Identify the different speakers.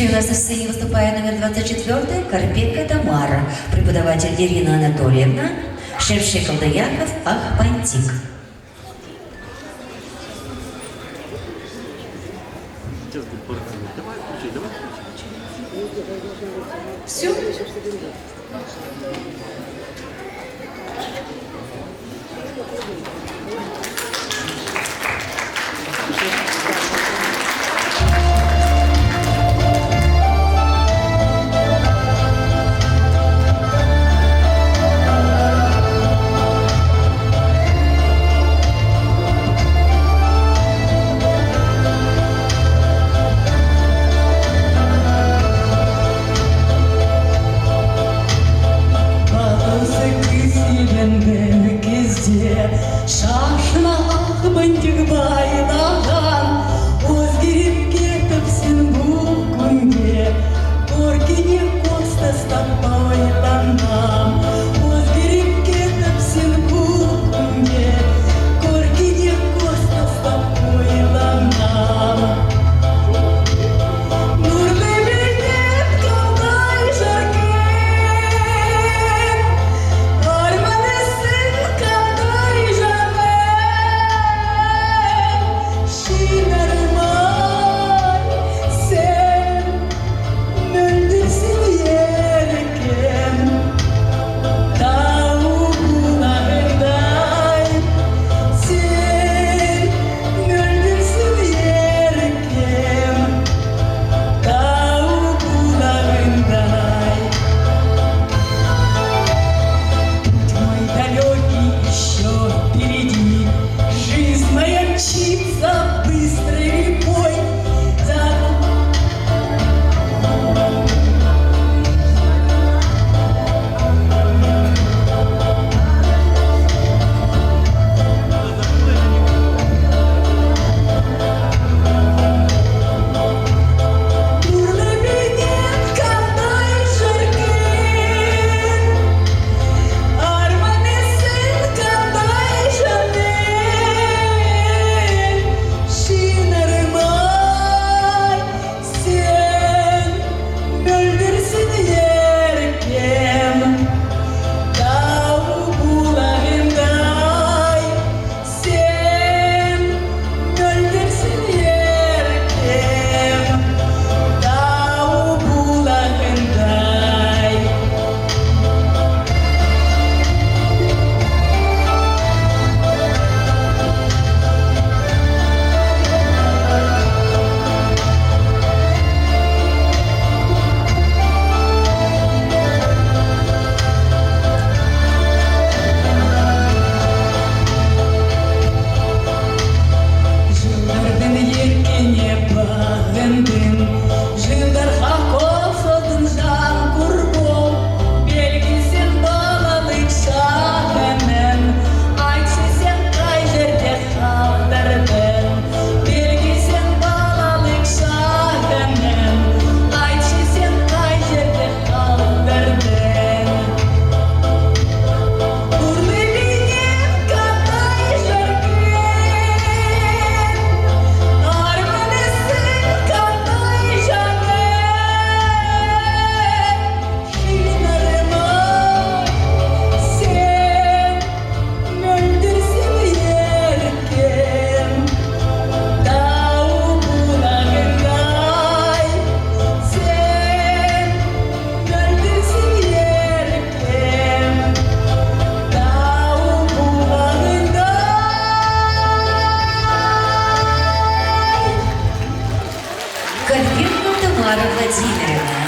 Speaker 1: Следующая у нас на сцене выступает номер 24 Карпенко Тамара, преподаватель Ирина Анатольевна, Шевчик Колдаяков, Ахпантик. Все?
Speaker 2: Шашна Ахпантик байлаған, өзгеріп кетіп сен бұл күнде, көргенде көз тастап ойланам. Өзгеріп кетіп сен бұл күнде, көргенде көз тастап ойланам. Нұрлы бейнет қалдай жүрген, арманысың қалдай
Speaker 1: Карпенко Тамара Владимировна.